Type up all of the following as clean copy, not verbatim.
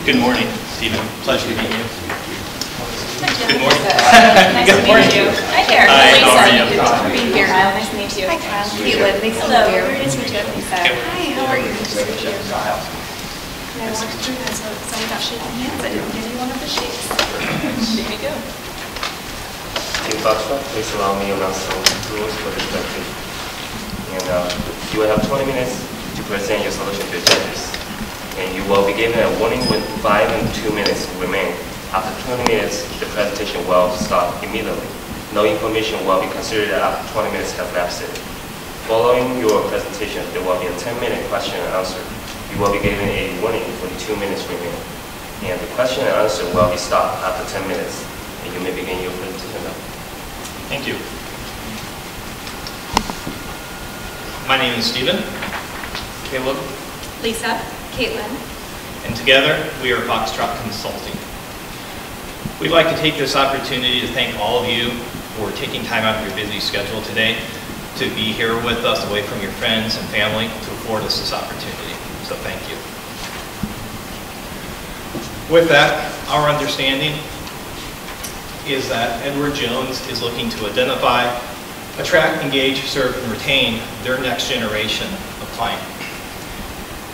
Good morning, Stephen. Pleasure to meet you. Good morning. Nice to meet you. Hi there. Hi, Lisa. how are you? Good to be here. Kyle, nice to meet you. Hi, Kyle. Caitlin. Nice to meet you. Nice to meet you. Lisa. Hi, how are you? Nice to meet you. I walked through that, so without shaking hands, I didn't give you one of the shakes. Here we go. Team Foxtrot, please allow me to announce some rules for this presentation. And you will have 20 minutes to present your solution to the judges. And you will be given a warning with 5 and 2 minutes remain. After 20 minutes, the presentation will stop immediately. No information will be considered after 20 minutes have lapsed. Following your presentation, there will be a 10-minute question and answer. You will be given a warning for 2 minutes remaining. And the question and answer will be stopped after 10 minutes. And you may begin your presentation now. Thank you. My name is Stephen. Caleb. Lisa. Caitlin. And together, we are Foxtrot Consulting. We'd like to take this opportunity to thank all of you for taking time out of your busy schedule today to be here with us away from your friends and family to afford us this opportunity. So thank you. With that, our understanding is that Edward Jones is looking to identify, attract, engage, serve, and retain their next generation of client.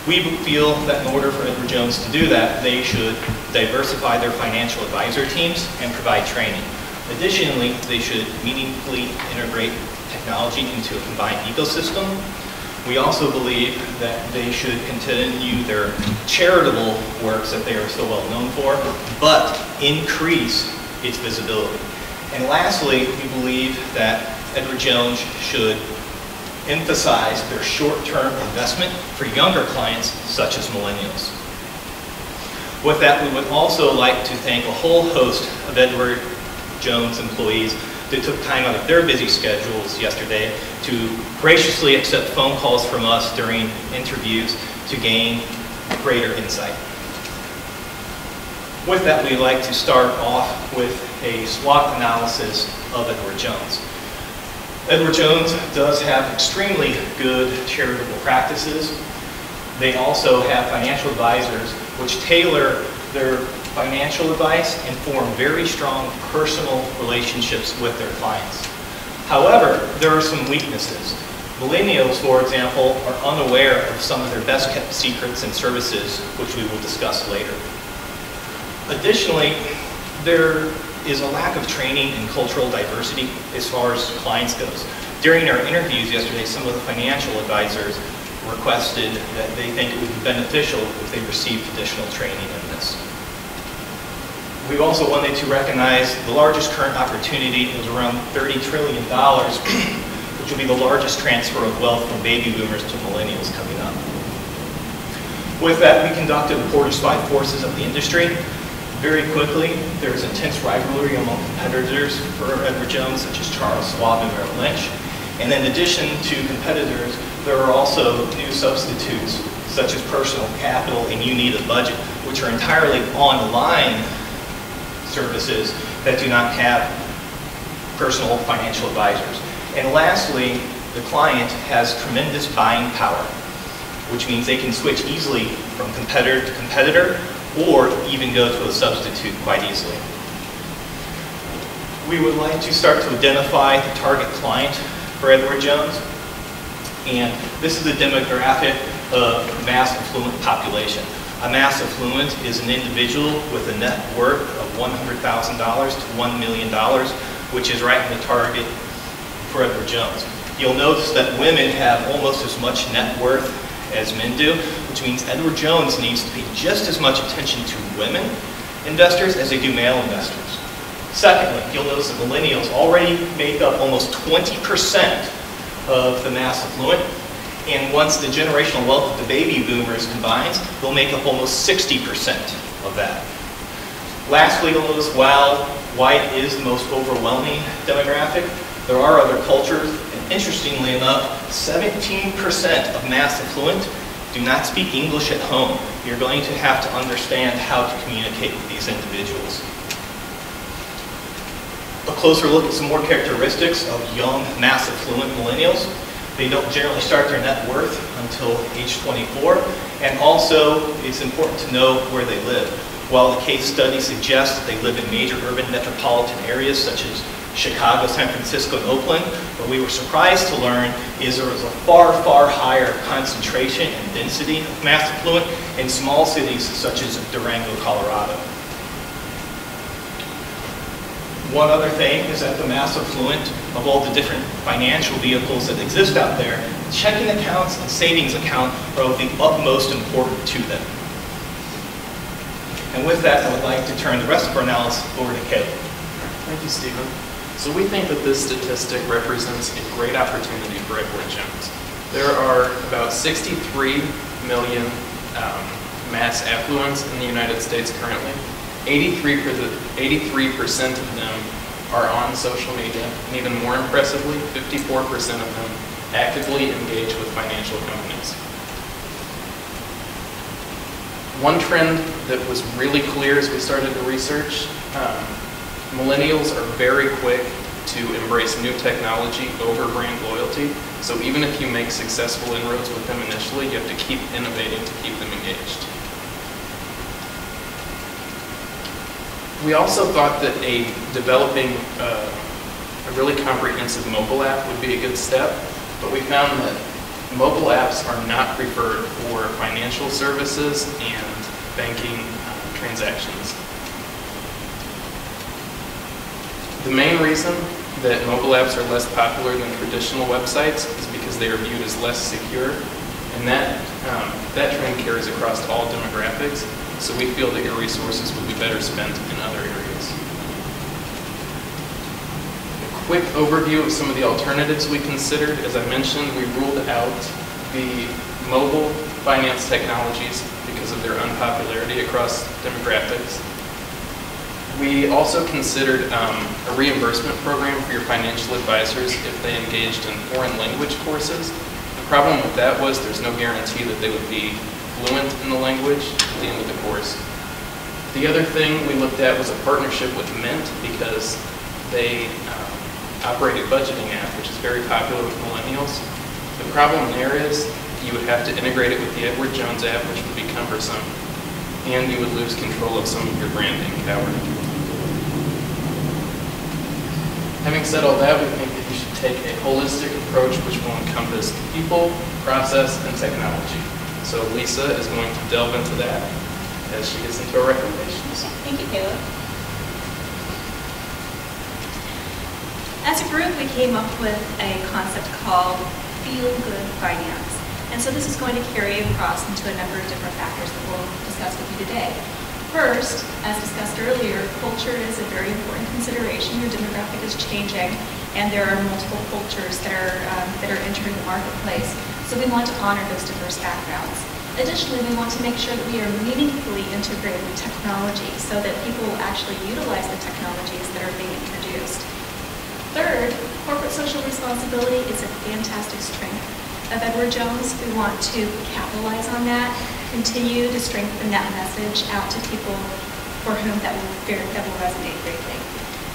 We feel that in order for Edward Jones to do that, they should diversify their financial advisor teams and provide training. Additionally, they should meaningfully integrate technology into a combined ecosystem. We also believe that they should continue their charitable works that they are so well known for, but increase its visibility. And lastly, we believe that Edward Jones should emphasize their short-term investment for younger clients such as millennials. With that, we would also like to thank a whole host of Edward Jones employees that took time out of their busy schedules yesterday to graciously accept phone calls from us during interviews to gain greater insight. With that, we'd like to start off with a SWOT analysis of Edward Jones. Edward Jones does have extremely good charitable practices. They also have financial advisors which tailor their financial advice and form very strong personal relationships with their clients. However, there are some weaknesses. Millennials, for example, are unaware of some of their best kept secrets and services, which we will discuss later. Additionally, there is a lack of training in cultural diversity as far as clients goes. During our interviews yesterday, some of the financial advisors requested that they think it would be beneficial if they received additional training in this. We also wanted to recognize the largest current opportunity is around $30 trillion, which will be the largest transfer of wealth from baby boomers to millennials coming up. With that, we conducted the Porter's 5 forces of the industry. Very quickly, there's intense rivalry among competitors for Edward Jones, such as Charles Schwab and Merrill Lynch. And in addition to competitors, there are also new substitutes, such as Personal Capital and You Need a Budget, which are entirely online services that do not have personal financial advisors. And lastly, the client has tremendous buying power, which means they can switch easily from competitor to competitor or even go to a substitute quite easily. We would like to start to identify the target client for Edward Jones. And this is the demographic of mass affluent population. A mass affluent is an individual with a net worth of $100,000 to $1 million, which is right in the target for Edward Jones. You'll notice that women have almost as much net worth as men do, which means Edward Jones needs to pay just as much attention to women investors as they do male investors. Secondly, you'll notice that millennials already make up almost 20% of the mass affluent, and once the generational wealth of the baby boomers combines, they'll make up almost 60% of that. Lastly, you'll notice while white is the most overwhelming demographic, there are other cultures. Interestingly enough, 17% of mass affluent do not speak English at home. You're going to have to understand how to communicate with these individuals. A closer look at some more characteristics of young, mass affluent millennials. They don't generally start their net worth until age 24. And also, it's important to know where they live. While the case study suggests that they live in major urban metropolitan areas such as Chicago, San Francisco, and Oakland, what we were surprised to learn is there was a far, far higher concentration and density of mass affluent in small cities such as Durango, Colorado. One other thing is that the mass affluent of all the different financial vehicles that exist out there, checking accounts and savings accounts are of the utmost importance to them. And with that, I would like to turn the rest of our analysis over to Caleb. Thank you, Stephen. So we think that this statistic represents a great opportunity for Edward Jones. There are about 63 million mass affluents in the United States currently. 83% of them are on social media, and even more impressively, 54% of them actively engage with financial companies. One trend that was really clear as we started to research, millennials are very quick to embrace new technology over brand loyalty. So even if you make successful inroads with them initially, you have to keep innovating to keep them engaged. We also thought that developing a really comprehensive mobile app would be a good step, but we found that mobile apps are not preferred for financial services and banking transactions. The main reason that mobile apps are less popular than traditional websites is because they are viewed as less secure, and that trend carries across all demographics, so we feel that your resources would be better spent in other areas. A quick overview of some of the alternatives we considered. As I mentioned, we ruled out the mobile finance technologies because of their unpopularity across demographics. We also considered a reimbursement program for your financial advisors if they engaged in foreign language courses. The problem with that was there's no guarantee that they would be fluent in the language at the end of the course. The other thing we looked at was a partnership with Mint because they operate a budgeting app, which is very popular with millennials. The problem there is you would have to integrate it with the Edward Jones app, which would be cumbersome, and you would lose control of some of your branding power. Having said all that, we think that you should take a holistic approach which will encompass people, process, and technology. So Lisa is going to delve into that as she gets into our recommendations. Thank you, Caleb. As a group, we came up with a concept called Feel Good Finance. And so this is going to carry across into a number of different factors that we'll discuss with you today. First, as discussed earlier, culture is a very important consideration. Your demographic is changing, and there are multiple cultures that are entering the marketplace. So we want to honor those diverse backgrounds. Additionally, we want to make sure that we are meaningfully integrated with technology so that people will actually utilize the technologies that are being introduced. Third, corporate social responsibility is a fantastic strength of Edward Jones. We want to capitalize on that, continue to strengthen that message out to people for whom that will resonate greatly.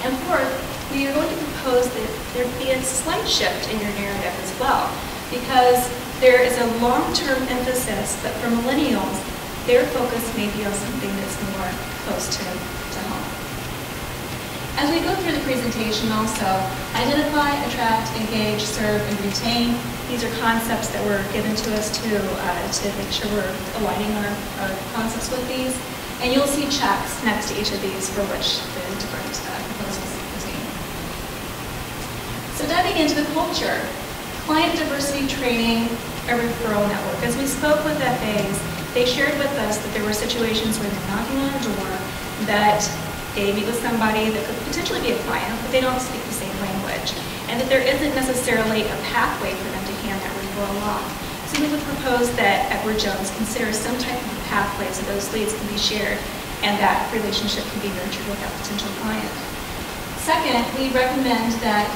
And fourth, we are going to propose that there be a slight shift in your narrative as well, because there is a long-term emphasis that for millennials, their focus may be on something that's more close to home. As we go through the presentation also, identify, attract, engage, serve, and retain. These are concepts that were given to us to make sure we're aligning our concepts with these. And you'll see checks next to each of these for which the different proposals pertain. So diving into the culture, client diversity training, a referral network. As we spoke with FAs, they shared with us that there were situations where they're knocking on a door that they meet with somebody that could potentially be a client, but they don't speak the same language, and that there isn't necessarily a pathway for them to hand that referral off. So we would propose that Edward Jones consider some type of pathway so those leads can be shared and that relationship can be nurtured with that potential client. Second, we recommend that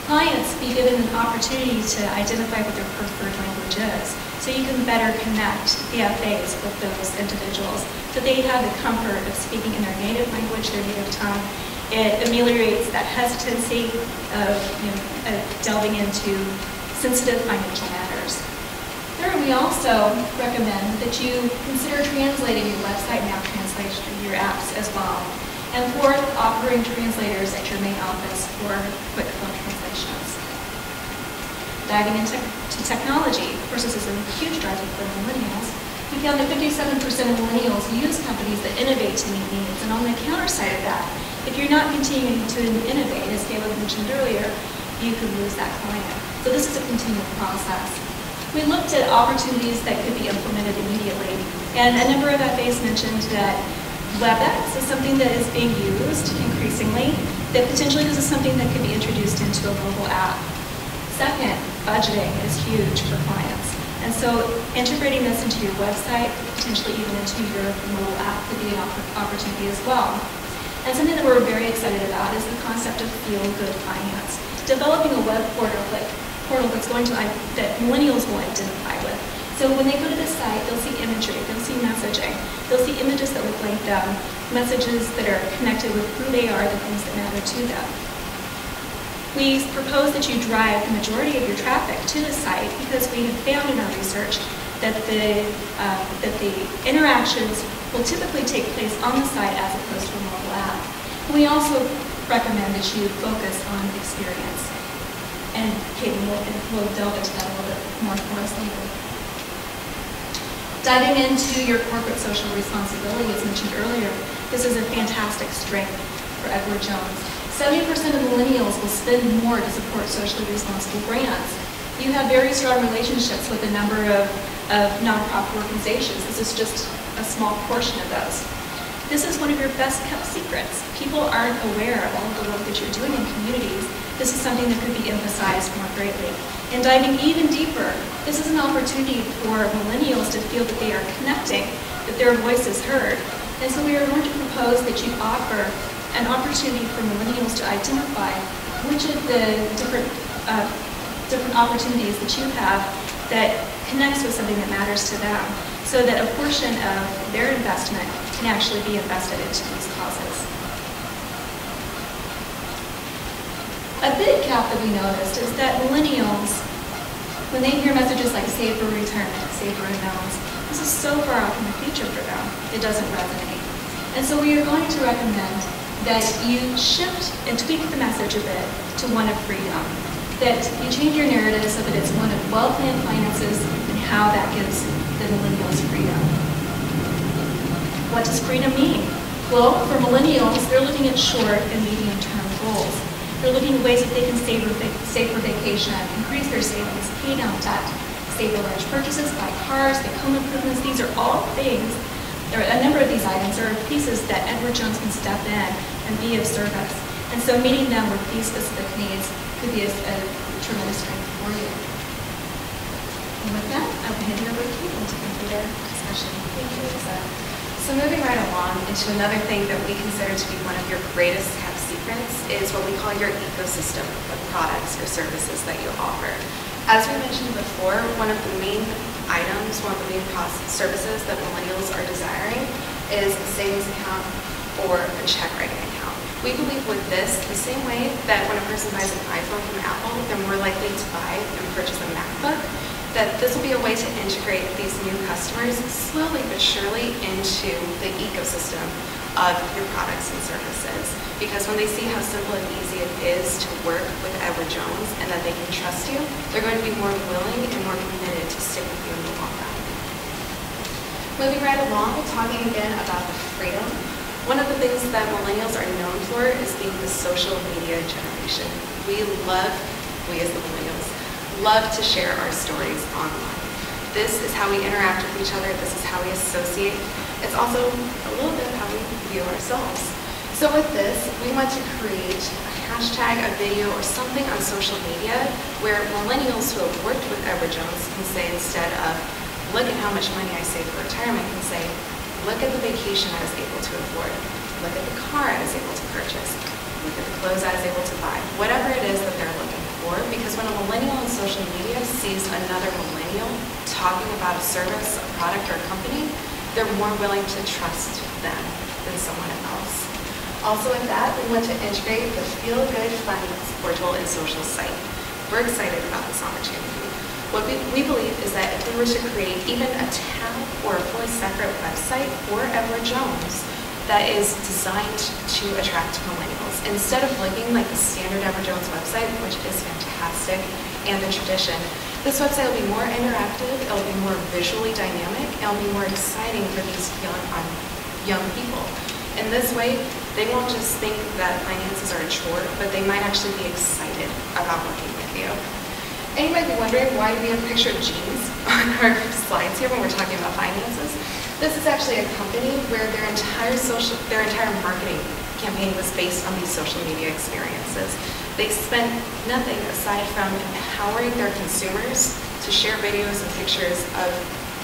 clients be given an opportunity to identify what their preferred language is, so you can better connect the FAs with those individuals, so they have the comfort of speaking in their native language, their native tongue. It ameliorates that hesitancy of delving into sensitive financial matters. Third, we also recommend that you consider translating your website and app translation, your apps as well. And fourth, offering translators at your main office for quick phone translations. Diving into technology, of course this is a huge driver for millennials. We found that 57% of millennials use companies that innovate to meet needs. And on the counter side of that, if you're not continuing to innovate, as Caleb mentioned earlier, you could lose that client. So this is a continual process. We looked at opportunities that could be implemented immediately. And a number of FAs mentioned that WebEx is something that is being used increasingly, that potentially this is something that could be introduced into a mobile app. Second, budgeting is huge for clients. And so integrating this into your website, potentially even into your mobile app could be an opportunity as well. And something that we're very excited about is the concept of feel-good finance. Developing a web portal that's that millennials will identify with. So when they go to this site, they'll see imagery, they'll see messaging, they'll see images that look like them, messages that are connected with who they are, the things that matter to them. We propose that you drive the majority of your traffic to the site because we have found in our research that the interactions will typically take place on the site as opposed to a mobile app. We also recommend that you focus on experience. And Kate will delve into that a little bit more for us later. Diving into your corporate social responsibility, as mentioned earlier, this is a fantastic strength for Edward Jones. 70% of millennials will spend more to support socially responsible brands. You have very strong relationships with a number of nonprofit organizations. This is just a small portion of those. This is one of your best kept secrets. People aren't aware of all of the work that you're doing in communities. This is something that could be emphasized more greatly. And diving even deeper, this is an opportunity for millennials to feel that they are connecting, that their voice is heard. And so we are going to propose that you offer an opportunity for millennials to identify which of the different opportunities that you have that connects with something that matters to them, so that a portion of their investment can actually be invested into these causes. A big gap that we noticed is that millennials, when they hear messages like save for retirement, save for unknowns, this is so far off in the future for them, it doesn't resonate. And so we are going to recommend that you shift and tweak the message a bit to one of freedom, that you change your narrative so that it's one of well-planned finances and how that gives the millennials freedom. What does freedom mean? Well, for millennials, they're looking at short and medium-term goals. They're looking at ways that they can save for vacation, increase their savings, pay down debt, save for large purchases, buy cars, make home improvements. These are all things, a number of these items are pieces that Edward Jones can step in and be of service. And so meeting them with these specific needs could be a tremendous strength for you. And with that, I'll hand it over to you to conclude our discussion. Thank you, Lisa. So moving right along into another thing that we consider to be one of your greatest kept secrets is what we call your ecosystem of products or services that you offer. As we mentioned before, one of the main items, one of the main services that millennials are desiring is a savings account or a check writing account. We believe with this, the same way that when a person buys an iPhone from Apple, they're more likely to buy and purchase a MacBook, that this will be a way to integrate these new customers slowly but surely into the ecosystem of your products and services. Because when they see how simple and easy it is to work with Edward Jones and that they can trust you, they're going to be more willing and more committed to stick with you in the long run. Moving right along, talking again about the freedom. One of the things that millennials are known for is being the social media generation. We as the millennials, love to share our stories online. This is how we interact with each other. This is how we associate. It's also a little bit how we view ourselves. So with this, we want to create a hashtag, a video, or something on social media where millennials who have worked with Edward Jones can say, instead of, look at how much money I saved for retirement, can say, look at the vacation I was able to afford. Look at the car I was able to purchase. Look at the clothes I was able to buy. Whatever it is that they're looking for, because when a millennial on social media sees another millennial talking about a service, a product, or a company, they're more willing to trust them than someone else. Also with that, we want to integrate the Feel Good Finance portal and social site. We're excited about this opportunity. What we believe is that if we were to create even a tab or a fully separate website for Edward Jones that is designed to attract millennials, instead of looking like the standard Edward Jones website, which is fantastic and a tradition, this website will be more interactive, it'll be more visually dynamic, and it'll be more exciting for these young people. In this way, they won't just think that finances are a chore, but they might actually be excited about working with you. And you might be wondering, why do we have a picture of jeans on our slides here when we're talking about finances? This is actually a company where their entire marketing campaign was based on these social media experiences. They spent nothing aside from empowering their consumers to share videos and pictures of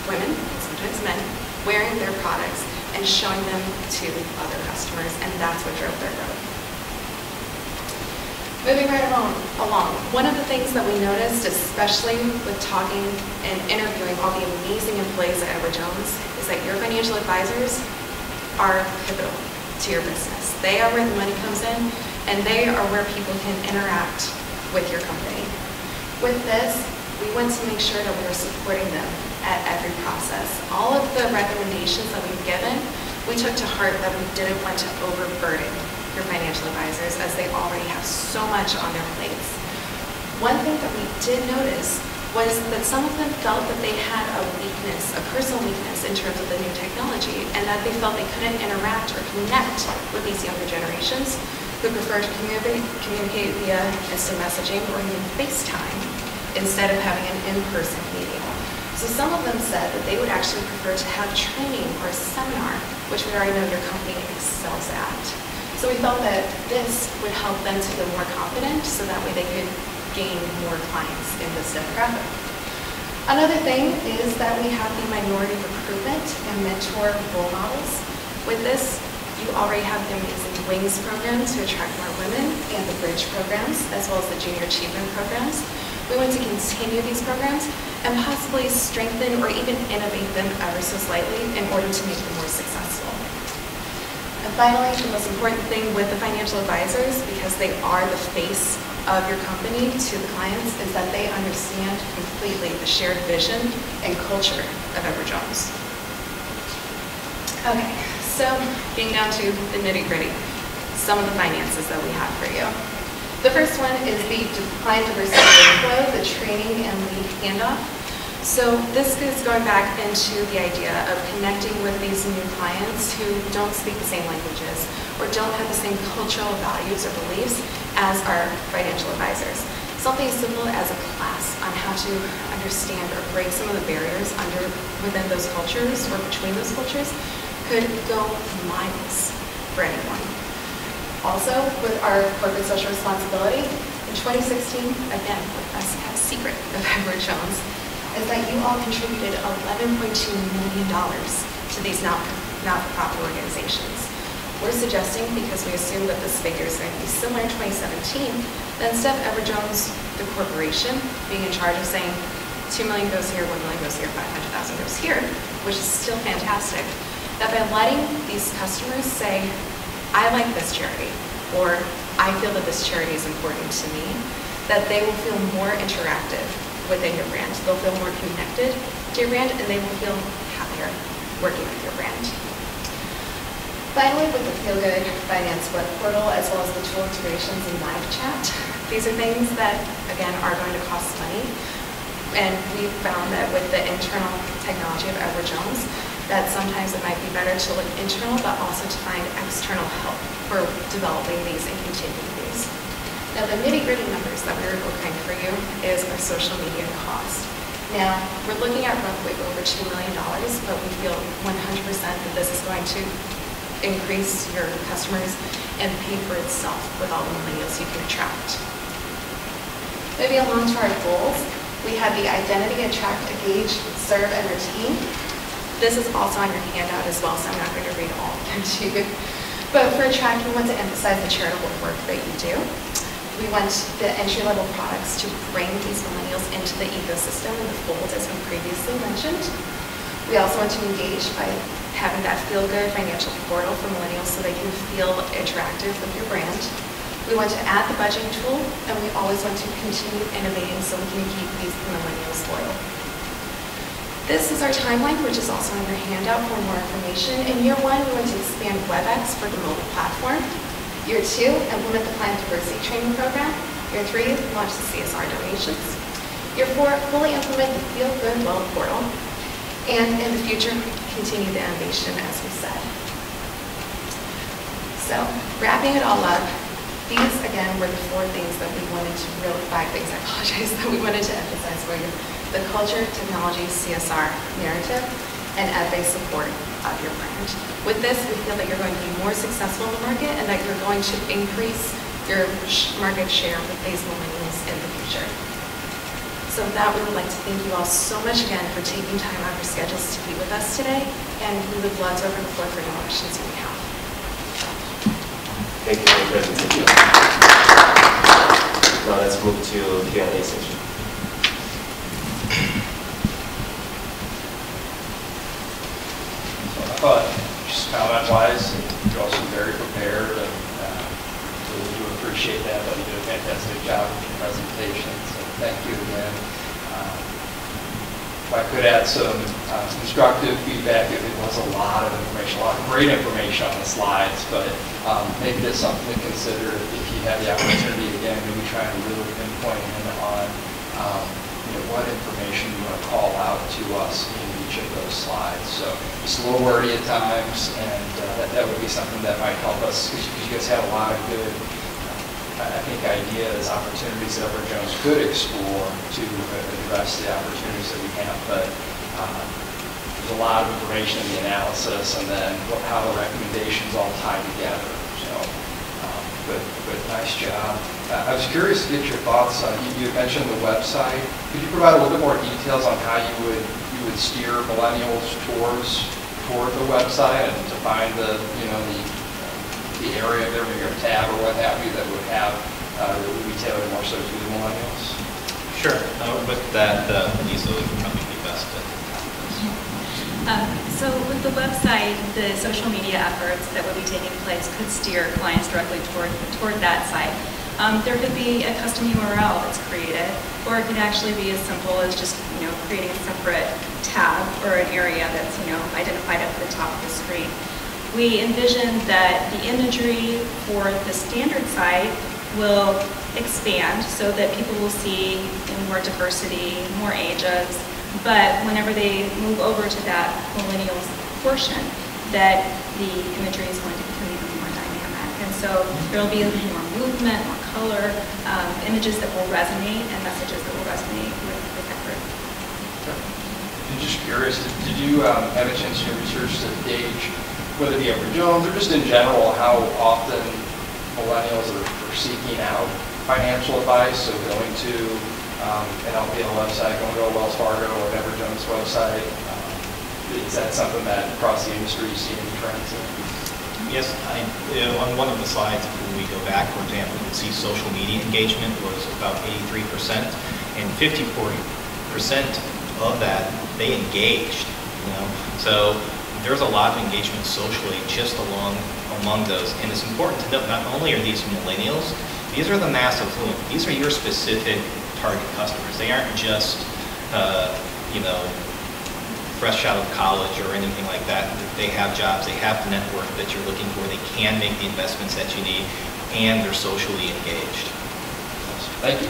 women, sometimes men, wearing their products and showing them to other customers, and that's what drove their growth. Moving right along, one of the things that we noticed, especially with talking and interviewing all the amazing employees at Edward Jones, is that your financial advisors are pivotal to your business. They are where the money comes in, and they are where people can interact with your company. With this, we want to make sure that we are supporting them at every process. All of the recommendations that we've given, we took to heart that we didn't want to overburden your financial advisors as they already have so much on their plates. One thing that we did notice was that some of them felt that they had a weakness, a personal weakness in terms of the new technology, and that they felt they couldn't interact or connect with these younger generations who prefer to communicate via instant messaging or even FaceTime instead of having an in-person meeting. So some of them said that they would actually prefer to have training or a seminar, which we already know your company excels at. So we felt that this would help them to feel more confident so that way they could gain more clients in this demographic. Another thing is that we have the minority recruitment and mentor role models. With this, you already have the amazing WINGS program to attract more women and the Bridge programs, as well as the Junior Achievement programs. We want to continue these programs and possibly strengthen or even innovate them ever so slightly in order to make them more successful. And finally, the most important thing with the financial advisors, because they are the face of your company to the clients, is that they understand completely the shared vision and culture of Edward Jones. Okay, so getting down to the nitty-gritty, some of the finances that we have for you. The first one is the client diversity workflow, the training and lead handoff. So this is going back into the idea of connecting with these new clients who don't speak the same languages or don't have the same cultural values or beliefs as our financial advisors. Something as simple as a class on how to understand or break some of the barriers within those cultures or between those cultures could go miles for anyone. Also, with our corporate social responsibility, in 2016, again, a secret of Edward Jones, is that you all contributed $11.2 million to these not-for-profit organizations. We're suggesting, because we assume that this figure is going to be similar in 2017, that instead of Edward Jones, the corporation, being in charge of saying, 2 million goes here, 1 million goes here, 500,000 goes here, which is still fantastic, that by letting these customers say, I like this charity, or I feel that this charity is important to me, that they will feel more interactive within your brand. They'll feel more connected to your brand, and they will feel happier working with your brand. Finally, with the Feel Good Finance web portal, as well as the tool integrations and live chat, these are things that, again, are going to cost money. And we found that with the internal technology of Edward Jones, that sometimes it might be better to look internal, but also to find external help for developing these and continuing these. Now, the nitty-gritty numbers that we were looking for you is our social media cost. Now, we're looking at roughly over $2 million, but we feel 100% that this is going to increase your customers and pay for itself with all the millennials you can attract. Moving along to our goals, we have the identity, attract, engage, serve, and retain. This is also on your handout as well, so I'm not going to read all of them to you. But for attract, we want to emphasize the charitable work that you do. We want the entry-level products to bring these millennials into the ecosystem and the fold, as we previously mentioned. We also want to engage by having that feel-good financial portal for millennials so they can feel interactive with your brand. We want to add the budgeting tool, and we always want to continue innovating so we can keep these millennials loyal. This is our timeline, which is also on your handout for more information. In year 1, we want to expand WebEx for the mobile platform. Year 2, implement the planned diversity training program. Year 3, launch the CSR donations. Year 4, fully implement the Feel Good Well portal. And in the future, continue the innovation as we said. So, wrapping it all up, these again were the 4 things that we wanted to really, 5 things, I apologize, that we wanted to emphasize for you. The culture, technology, CSR narrative, and FA support of your brand. With this, we feel that you're going to be more successful in the market and that you're going to increase your market share with these millennials in the future. So with that, we would like to thank you all so much again for taking time out of your schedules to be with us today, and we would love to open the floor for any questions you may have. Thank you for the presentation. Now let's move to Q&A session. So I thought, just comment-wise, you're also very prepared, and really do appreciate that. But you did a fantastic job with your presentation, so thank you again. If I could add some constructive feedback, it was a lot of information, a lot of great information on the slides, but maybe that's something to consider if you have the opportunity again, maybe trying to really pinpoint in on what information you want to call out to us in each of those slides. So it's a little wordy at times, and that would be something that might help us, because you guys have a lot of good, I think, ideas, opportunities that Edward Jones could explore to address the opportunities that we have. But there's a lot of information in the analysis, and then how the recommendations all tie together. So, but nice job. I was curious to get your thoughts on, you mentioned the website. Could you provide a little bit more details on how you would steer millennials toward the website and to find the area there, maybe a tab or what have you, that would have that would be tailored more so to the millennials? Sure. With that, Lisa would probably be best to So with the website, the social media efforts that would be taking place could steer clients directly toward that site. There could be a custom URL that's created, or it could actually be as simple as just creating a separate tab or an area that's identified at the top of the screen. We envision that the imagery for the standard site will expand so that people will see more diversity, more ages, but whenever they move over to that millennials portion, that the imagery is going to become even more dynamic. And so there will be more movement, more color, images that will resonate, and messages that will resonate with that group. I'm just curious, did you have a chance to research to gauge, whether it be Edward Jones or just in general, how often millennials are seeking out financial advice? So going to an LPL website, going to a Wells Fargo or an Edward Jones website, is that something that across the industry you see any trends in? Yes, on one of the slides, when we go back, for example, you can see social media engagement was about 83%, and 54% of that, they engaged, So there's a lot of engagement socially just among those. And it's important to note, not only are these millennials, these are the mass affluent. These are your specific target customers. They aren't just, fresh out of college or anything like that. They have jobs, they have the network that you're looking for, they can make the investments that you need, and they're socially engaged. Thank you.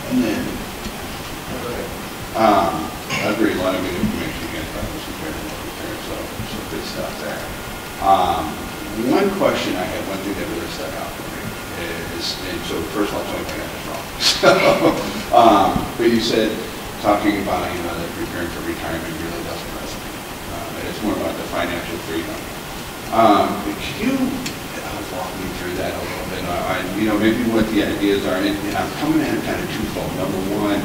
And then, I agree, a lot of good information you guys got was prepared, so good stuff there. One question I had, one thing that really stuck out for me is, and so first of all, tell me if I got this wrong. But you said, talking about, that preparing for retirement really doesn't resonate. And it's more about the financial freedom. Could you walk me through that a little bit? Maybe what the ideas are, and I'm coming at it kind of twofold. Number one,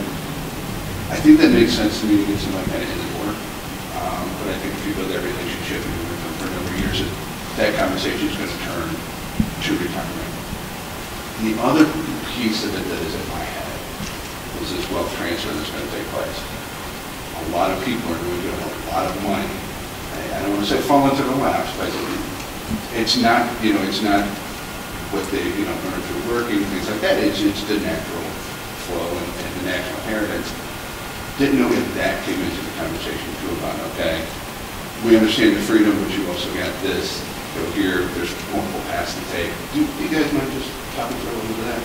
I think that makes sense to me to get somebody kind of in the door. But I think if you build that relationship and you're with them for a number of years, that conversation is going to turn to retirement. The other piece of it that is in my head is this wealth transfer that's going to take place. A lot of people are going to get a lot of money. I don't want to say fall into the laps, but it's not, it's not what they, learn through working, things like that. It's the natural flow and the natural inheritance. Didn't know if that came into the conversation too about, okay, we understand the freedom, but you also got this. Here, there's multiple paths to take. Do you guys mind just talking through a little bit of that?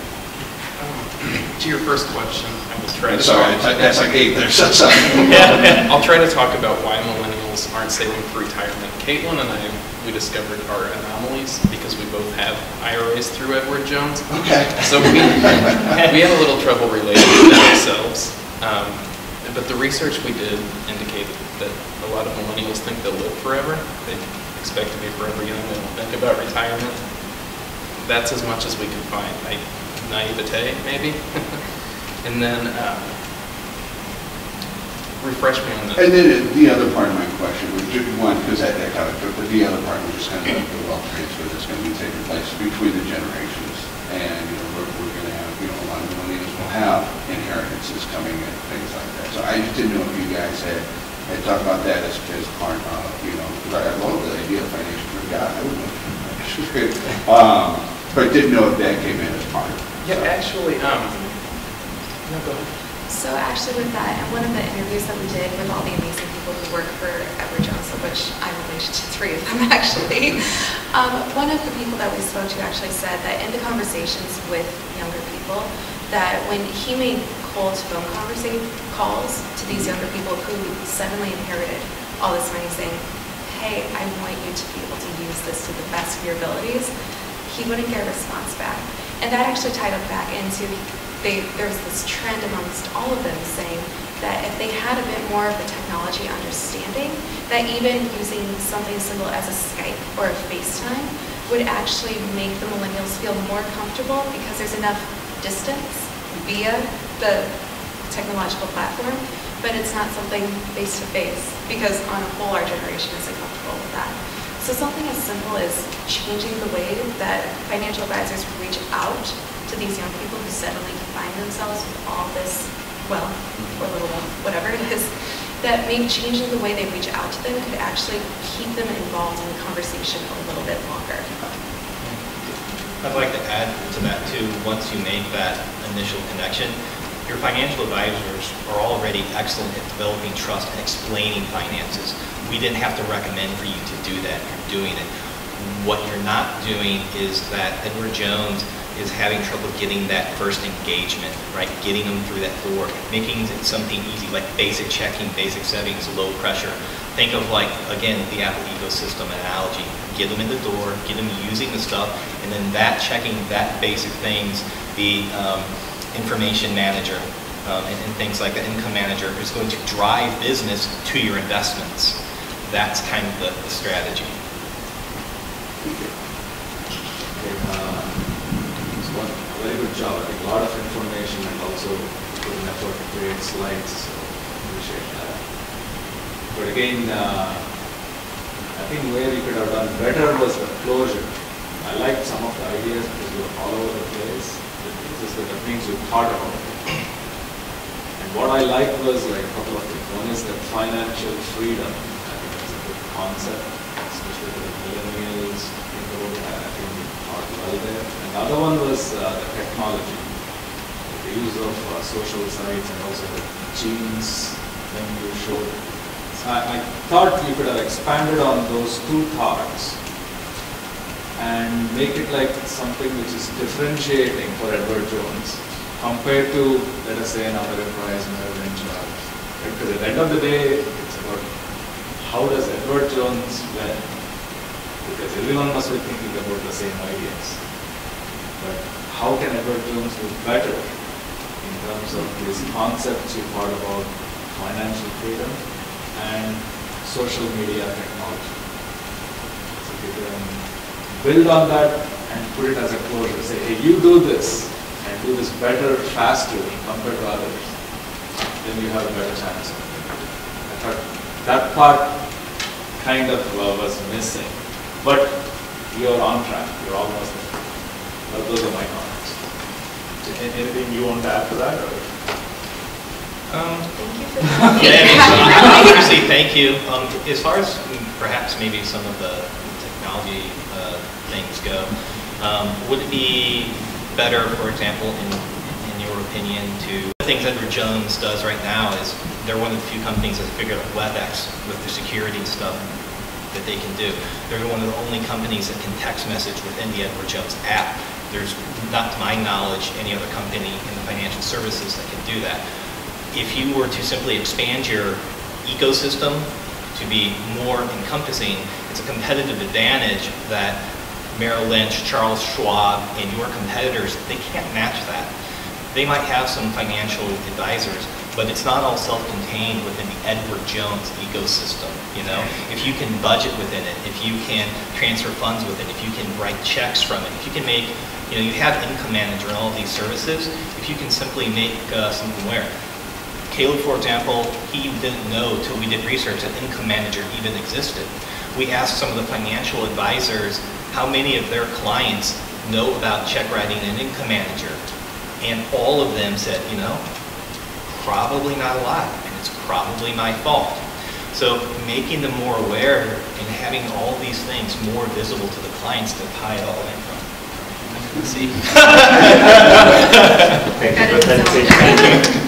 To your first question, I will try to Sorry, that's like 8 there, so sorry. Yeah, I'll try to talk about why millennials aren't saving for retirement. Caitlin and I, we discovered our anomalies because we both have IRAs through Edward Jones. Okay. So we had a little trouble relating to that ourselves. But the research we did indicated that a lot of millennials think they'll live forever. They expect to be forever young. They don't think about retirement. That's as much as we can find. Naivete, maybe. And then refresh me on that. And then the other part of my question was just one, because that kind of took, but the other part was just kind of the wealth transfer that's going to be taking place between the generations. And we're going to have, a lot of millennials will have inheritances coming and things like that. So I just didn't know if you guys had talked about that as part of, because I love the idea of financial freedom. I would know. But didn't know if that came in as part of it. Yeah, actually, no, go ahead. So actually with that, and one of the interviews that we did with all the amazing people who work for Edward Jones, of which I'm related to 3 of them actually, one of the people that we spoke to actually said that in the conversations with younger people, that when he made cold phone calls to these younger people who suddenly inherited all this money saying, hey, I want you to be able to use this to the best of your abilities, he wouldn't get a response back. And that actually tied up back into, there's this trend amongst all of them saying that if they had a bit more of the technology understanding, that even using something as simple as a Skype or a FaceTime would actually make the millennials feel more comfortable because there's enough distance via the technological platform, but it's not something face-to-face because on a whole our generation isn't comfortable with that. So something as simple as changing the way that financial advisors reach out to these young people who suddenly find themselves with all this wealth or little wealth, whatever it is, that maybe changing the way they reach out to them could actually keep them involved in the conversation a little bit longer. I'd like to add to that too, once you make that initial connection, your financial advisors are already excellent at developing trust and explaining finances. We didn't have to recommend for you to do that. You're doing it. What you're not doing is that Edward Jones is having trouble getting that first engagement, right? Getting them through that door, making it something easy, like basic checking, basic settings, low pressure. Think of like, again, the Apple ecosystem analogy. Get them in the door, get them using the stuff, and then that checking that basic things, the information manager and things like that, income manager, is going to drive business to your investments. That's kind of the strategy. Very good job. I think a lot of information and also put an effort to create slides, so appreciate that. But again, I think where you could have done better was the closure. I liked some of the ideas because you were all over the place. This is the things you thought about. And what I liked was like a couple of things. One is that financial freedom. I think that's a good concept, especially for the millennials. Think about that. I think you thought well there. And the other one was the technology, the use of social sites and also the genes when you showed. So I thought you could have expanded on those 2 thoughts and make it like something which is differentiating for Edward Jones compared to, let us say, another enterprise Merrill Lynch. Because at the end of the day, it's about how does Edward Jones win? Because everyone must be thinking about the same ideas. But how can Edward Jones do better in terms of these concepts you thought about financial freedom and social media technology? So you can build on that and put it as a closure. Say, hey, you do this and do this better, faster compared to others, then you have a better chance. I thought that part kind of was missing. But you're on track. You're almost there. But those are my comments. Anything you want to add to that? Or? Thank you for that. Yeah, obviously, thank you. As far as perhaps maybe some of the technology things go. Would it be better, for example, in your opinion, to the things Edward Jones does right now is they're one of the few companies that figured out WebEx with the security stuff that they can do. They're one of the only companies that can text message within the Edward Jones app. There's, not to my knowledge, any other company in the financial services that can do that. If you were to simply expand your ecosystem to be more encompassing, it's a competitive advantage that Merrill Lynch, Charles Schwab, and your competitors, they can't match that. They might have some financial advisors, but it's not all self-contained within the Edward Jones ecosystem, you know? If you can budget within it, if you can transfer funds within it, if you can write checks from it, if you can make, you know, you have Income Manager and all of these services, if you can simply make something where. Caleb, for example, he didn't know till we did research that Income Manager even existed. We asked some of the financial advisors how many of their clients know about check writing and Income Manager. And all of them said, you know, probably not a lot, and it's probably my fault. So making them more aware and having all these things more visible to the clients to tie it all in from. See? Thank you for the presentation.